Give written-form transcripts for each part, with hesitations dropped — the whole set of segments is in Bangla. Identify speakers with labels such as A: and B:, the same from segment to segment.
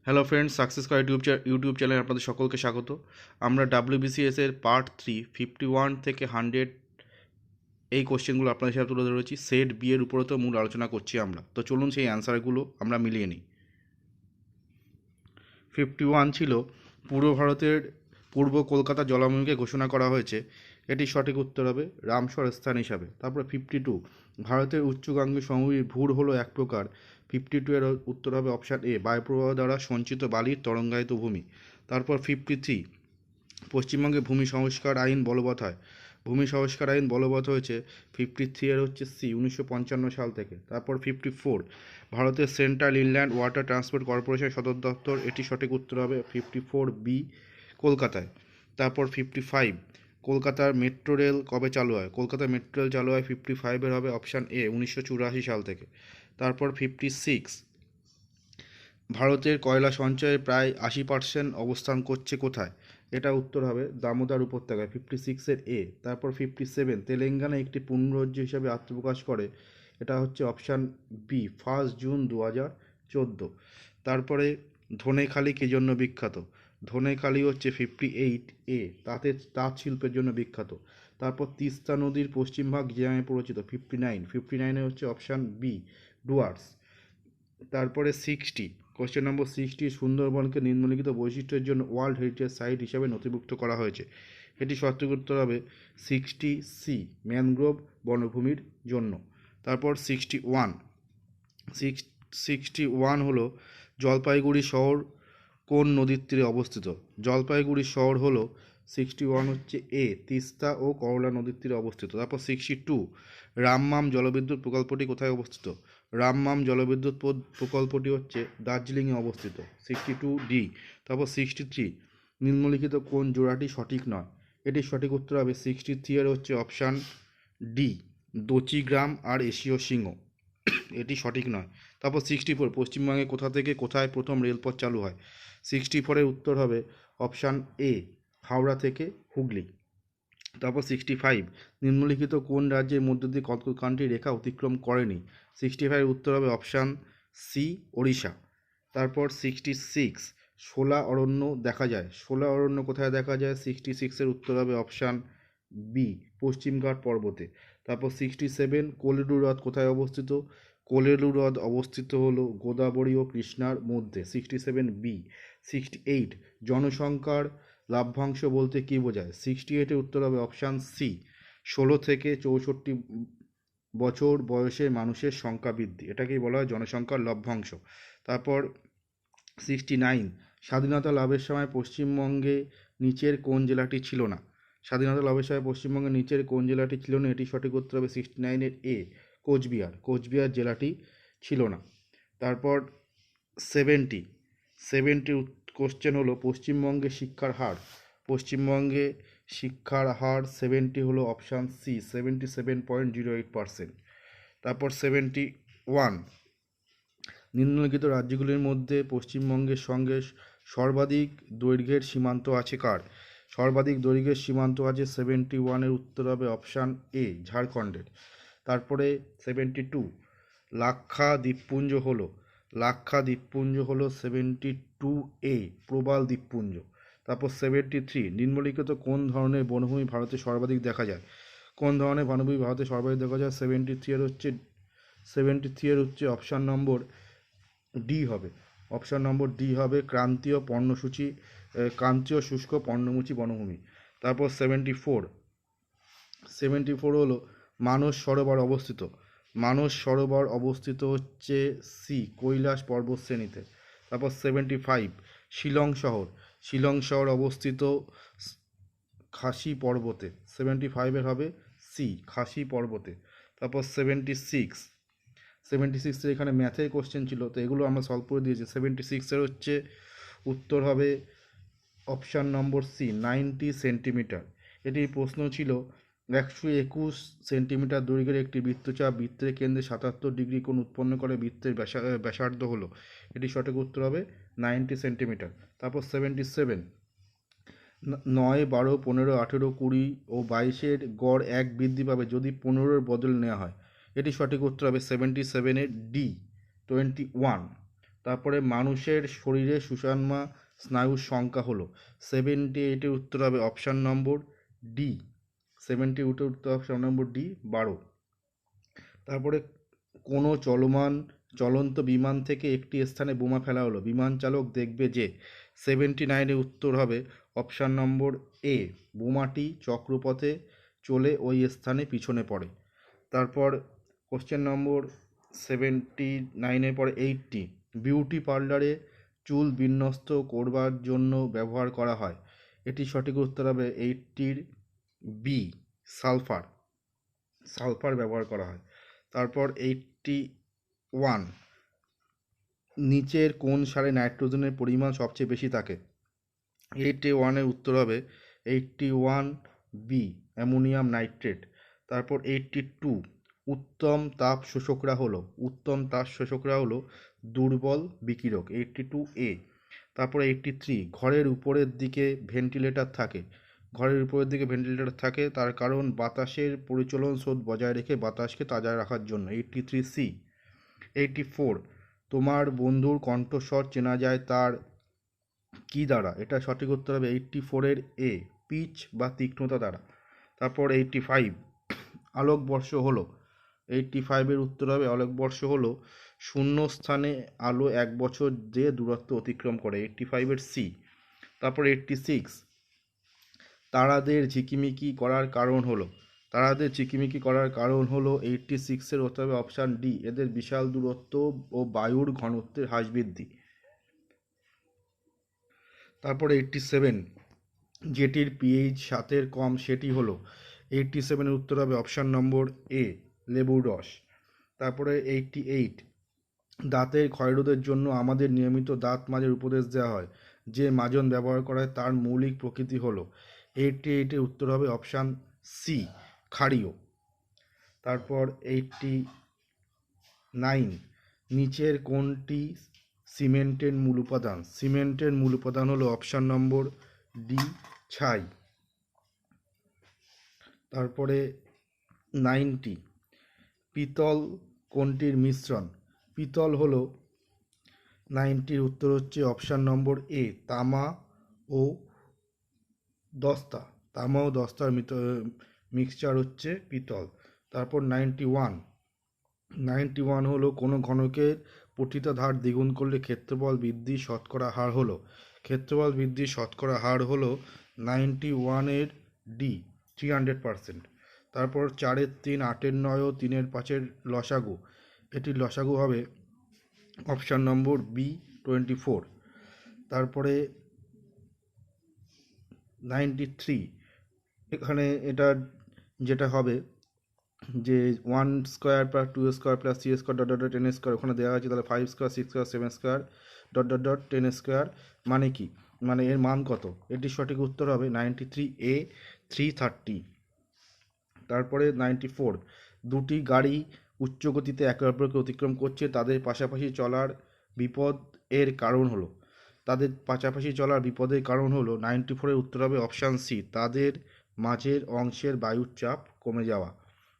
A: হ্যালো ফ্রেন্ডস, সাকসেস কর ইউটিউব চ্যানেলে আপনাদের সকলকে স্বাগত। আমরা WBCS এর পার্ট 3 51 থেকে 100 এই কোশ্চেনগুলো আপনাদের সাথে তুলে ধরেছি। সেট বি এর উপরে তো মূল আলোচনা করছি আমরা, তো চলুন সেই অ্যান্সারগুলো আমরা মিলিয়ে নিই। 51 ছিল পূর্ব ভারতের পূর্ব কলকাতা জলাভূমিকে ঘোষণা করা হয়েছে, এটি সঠিক উত্তর হবে রামসর স্থান হিসাবে। তারপরে 52 ভারতের উচ্চগাঙ্গীয় সমভূমির ভূর হলো এক প্রকার, 52 এর উত্তর হবে অপশান এ বায়ুপ্রবাহ দ্বারা সঞ্চিত বালির তরঙ্গায়িত ভূমি। তারপর 53 পশ্চিমবঙ্গে ভূমি সংস্কার আইন বলবৎ হয়, ভূমি সংস্কার আইন বলবৎ হয়েছে 53 এর হচ্ছে সি 1955 সাল থেকে। তারপর 54 ভারতের সেন্ট্রাল ইনল্যান্ড ওয়াটার ট্রান্সপোর্ট কর্পোরেশনের সদর দপ্তর, এটি সঠিক উত্তর হবে 54 বি কলকাতায়। তারপর 55 কলকাতার মেট্রো রেল কবে চালু হয়, কলকাতার মেট্রো রেল চালু হয় 55 এর হবে অপশান এ 1984 সাল থেকে। তারপর 56 ভারতের কয়লা সঞ্চয়ের প্রায় 80% অবস্থান করছে কোথায়, এটা উত্তর হবে দামোদর উপত্যকায় 56 এর এ। তারপর 57 তেলেঙ্গানা একটি পূর্ণরাজ্য হিসাবে আত্মপ্রকাশ করে, এটা হচ্ছে অপশান বি 1 জুন 2014। তারপরে ধনেখালি কী জন্য বিখ্যাত, ধনেখালি হচ্ছে 58 এ তাঁত শিল্পের জন্য বিখ্যাত। তারপর তিস্তা নদীর পশ্চিম ভাগ যে নামে পরিচিত 59 হচ্ছে অপশান বি ডুয়ার্স। তারপরে 60 কোশ্চেন নম্বর 60 সুন্দরবনকে নিম্নলিখিত বৈশিষ্ট্যের জন্য ওয়ার্ল্ড হেরিটেজ সাইট হিসাবে নথিভুক্ত করা হয়েছে, এটি সঠিক উত্তর হবে 60 সি ম্যানগ্রোভ বনভূমির জন্য। তারপর 61 হলো জলপাইগুড়ি শহর কোন নদীর তীরে অবস্থিত, জলপাইগুড়ি শহর হলো 61 হচ্ছে এ তিস্তা ও করলা নদীর তীরে অবস্থিত। তারপর 62 রামমাম জলবিদ্যুৎ প্রকল্পটি কোথায় অবস্থিত, রামমাম জলবিদ্যুৎ প্রকল্পটি হচ্ছে দার্জিলিংয়ে অবস্থিত 62 ডি। তারপর 63 নিম্নলিখিত কোন জোড়াটি সঠিক নয়, এটির সঠিক উত্তর হবে 63 এর হচ্ছে অপশান ডি দচিগ্রাম আর এশীয় সিংহ, এটি সঠিক নয়। তারপর 64 পশ্চিমবঙ্গে কোথা থেকে কোথায় প্রথম রেলপথ চালু হয়, 64 উত্তর হবে অপশান এ হাওড়া থেকে হুগলি। তারপর 65 নিম্নলিখিত কোন রাজ্যের মধ্য দিয়ে কর্কটক্রান্তি রেখা অতিক্রম করেনি, 65 উত্তর হবে অপশান সি ওড়িশা। তারপর 66 শোলা অরণ্য দেখা যায়, শোলা অরণ্য কোথায় দেখা যায়, 66 উত্তর হবে অপশান বি পশ্চিমঘাট পর্বতে। তারপর 67 কোলেরু হ্রদ কোথায় অবস্থিত, কোলেরু হ্রদ অবস্থিত হলো গোদাবরী ও কৃষ্ণার মধ্যে 67 বি। 68 জনসংখ্যার লাভ্যাংশ বলতে কী বোঝায়, 68 উত্তর হবে অপশান সি 16 থেকে 64 বছর বয়সের মানুষের সংখ্যা বৃদ্ধি, এটাকেই বলা হয় জনসংখ্যার লভ্যাংশ। তারপর 69 স্বাধীনতা লাভের সময় পশ্চিমবঙ্গে নিচের কোন জেলাটি ছিল না, স্বাধীনতা লাভের সময় পশ্চিমবঙ্গে নিচের কোন জেলাটি ছিল না, এটি সঠিক উত্তর হবে 69 এর এ কোচবিহার জেলাটি ছিল না। তারপর 70 কোশ্চেন হলো পশ্চিমবঙ্গে শিক্ষার হার 70 হলো অপশান সি 77.08%। তারপর 71 নিম্নলিখিত রাজ্যগুলির মধ্যে পশ্চিমবঙ্গের সঙ্গে সর্বাধিক দৈর্ঘ্যের সীমান্ত আছে কার, সর্বাধিক দৈর্ঘ্যের সীমান্ত আছে 71 উত্তর হবে অপশান এ ঝাড়খণ্ডের। তারপরে 72 লাক্ষা দ্বীপপুঞ্জ হলো 72 এ প্রবাল দ্বীপপুঞ্জ। তারপর 73 নিম্নলিখিত কোন ধরনের বনভূমি ভারতে সর্বাধিক দেখা যায়, কোন ধরনের বনভূমি ভারতে সর্বাধিক দেখা যায়, 73 এর হচ্ছে অপশান নম্বর ডি হবে, অপশান নম্বর ডি হবে ক্রান্তীয় শুষ্ক পর্ণমোচী বনভূমি। তারপর 74 হলো মানস সরোবর অবস্থিত হচ্ছে সি কৈলাস পর্বতশ্রেণীতে। তারপর 75 শিলং শহর অবস্থিত খাসি পর্বতে, 75 হবে সি খাসি পর্বতে। তারপর 76 এখানে ম্যাথের কোশ্চেন ছিল, তো এগুলো আমরা সলভ করে দিয়েছি। 76 হচ্ছে উত্তর হবে অপশান নম্বর সি 90 সেন্টিমিটার। এটির প্রশ্ন ছিল 121 সেন্টিমিটার দৈর্ঘ্যের একটি বৃত্তচাপ বৃত্তের কেন্দ্রে 77 ডিগ্রি কোণ উৎপন্ন করে বৃত্তের ব্যাসার্ধ হলো, এটি সঠিক উত্তর হবে 90 সেন্টিমিটার। তারপর 77 9, 12, 15, 18, 20 ও 22 গড় এক বৃদ্ধি পাবে যদি 15 বদল নেওয়া হয়, এটি সঠিক উত্তর হবে 77 এর ডি 21। তারপরে মানুষের শরীরে সুষুম্না স্নায়ুর সংখ্যা হলো 78। উত্তর হবে অপশান নম্বর ডি। 78 উত্তর অপশান নম্বর ডি 12। তারপরে কোনো চলন্ত বিমান থেকে একটি স্থানে বোমা ফেলা হলো, বিমান চালক দেখবে যে 79 উত্তর হবে অপশান নম্বর এ, বোমাটি চক্রপথে চলে ওই স্থানে পিছনে পড়ে। তারপর কোশ্চেন নম্বর 79 পরে 80, বিউটি পার্লারে চুল বিন্যস্ত করবার জন্য ব্যবহার করা হয়, এটি সঠিক উত্তর হবে 80 বি, সালফার ব্যবহার করা হয়। তারপর 81, নিচের কোন সারে নাইট্রোজেনের পরিমাণ সবচেয়ে বেশি থাকে, 81 উত্তর হবে 81 বি, অ্যামোনিয়াম নাইট্রেট। তারপর 82, উত্তম তাপ শোষকরা হলো দুর্বল বিকিরক, 82 এ। তারপর 83, ঘরের উপরের দিকে ভেন্টিলেটর থাকে, তার কারণ বাতাসের পরিচলন স্রোত বজায় রেখে বাতাসকে তাজা রাখার জন্য, 83 সি। 84, তোমার বন্ধুর কণ্ঠস্বর চেনা যায় তার কি দ্বারা, এটা সঠিক উত্তর হবে 84 এ, পিচ বা তীক্ষ্ণতা দ্বারা। তারপর 85, আলোকবর্ষ হলো, 85 উত্তর হবে আলোকবর্ষ হলো শূন্য স্থানে আলো 1 বছর যে দূরত্ব অতিক্রম করে, 85 সি। তারপর 86, তারাদের ঝিকিমিকি করার কারণ হলো, 86 উত্তর হবে অপশান ডি, এদের বিশাল দূরত্ব ও বায়ুর ঘনত্বের হ্রাস বৃদ্ধি। তারপরে 87, যেটির পিএইচ 7 কম সেটি হলো, 87 উত্তর হবে অপশান নম্বর এ, লেবুর রস। তারপরে 88, দাঁতের ক্ষয়রোধের জন্য আমাদের নিয়মিত দাঁত মাজের উপদেশ দেওয়া হয়, যে মাজন ব্যবহার করা হয় তার মৌলিক প্রকৃতি হলো, 88 উত্তর হবে অপশান সি, ক্ষারীয়। তারপর 89, নিচের কোনটি সিমেন্টের মূল উপাদান হলো অপশান নম্বর ডি, ছাই। তারপরে 90, পিতল কোনটির মিশ্রণ, পিতল হলো 90 উত্তর হচ্ছে অপশান নম্বর এ, তামা ও দস্তার মিক্সচার হচ্ছে পিতল। তারপর 91 হলো কোনো ঘনকের পতিতাধার দ্বিগুণ করলে ক্ষেত্রফল বৃদ্ধির শতকরা হার হলো 91 ডি, 300%। তারপর 4-এর 3, 8-এর 9 ও 3-এর 5-এর লসাগু, এটির লসাগু হবে অপশান নম্বর বি, 24। তারপরে 93, এখানে এটা যেটা হবে যে 1 square plus 2 square plus 3 square dot dot dot 10 square ওখানে দেওয়া আছে, তাহলে 5 square 6 square 7 square dot dot dot 10 square মানে কি, মানে এর মান কত, এটির সঠিক উত্তর হবে 93 এ, 330। তারপরে 94, দুটি গাড়ি উচ্চ গতিতে একে অপরকে অতিক্রম করছে, তাদের পাশাপাশি চলার বিপদের কারণ হলো, 94 উত্তর হবে অপশান সি, তাদের মাঝের অংশের বায়ুর চাপ কমে যাওয়া।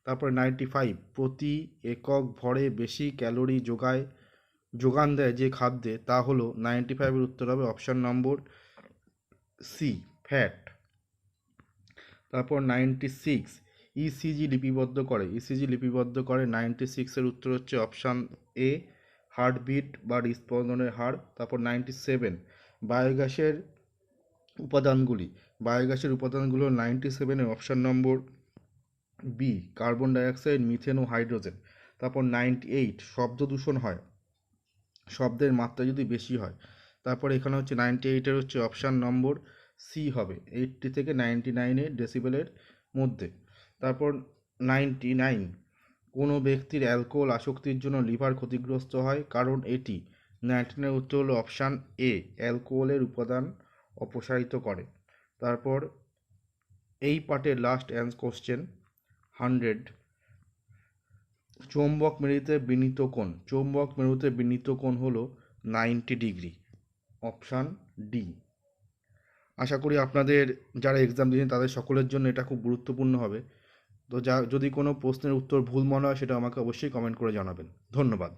A: তারপরে 95, প্রতি একক ভরে বেশি ক্যালোরি যোগান দেয় যে খাদ্যে, তা হলো, 95 উত্তর হবে অপশান নম্বর সি, ফ্যাট। তারপর 96, ইসিজি লিপিবদ্ধ করে, 96 উত্তর হচ্ছে অপশান এ, হার্টবিট বা হৃদস্পন্দনের হার। তারপর 97, বায়োগ্যাসের উপাদানগুলো 97 option number B, carbon dioxide, methane ও হাইড্রোজেন। তারপর 98, শব্দ দূষণ হয় শব্দের মাত্রা যদি বেশি হয়, তারপর এখানে হচ্ছে 98-এর হচ্ছে অপশান নম্বর সি হবে, 80 থেকে 99 ডেসিবেলের মধ্যে। তারপর 99, কোনো ব্যক্তির অ্যালকোহল আসক্তির জন্য লিভার ক্ষতিগ্রস্ত হয়, কারণ এটি, 99 উত্তর হলো অপশান এ, অ্যালকোহলের উপাদান অপসারিত করে। তারপর এই পার্টের লাস্ট কোশ্চেন 100, চৌম্বক মেরুতে বিনীত কোণ হলো 90 ডিগ্রি, অপশান ডি। আশা করি আপনাদের যারা এক্সাম দিয়েছেন তাদের সকলের জন্য এটা খুব গুরুত্বপূর্ণ হবে। তো যদি কোনো প্রশ্নের উত্তর ভুল মনে হয় সেটা আমাকে অবশ্যই কমেন্ট করে জানাবেন। ধন্যবাদ।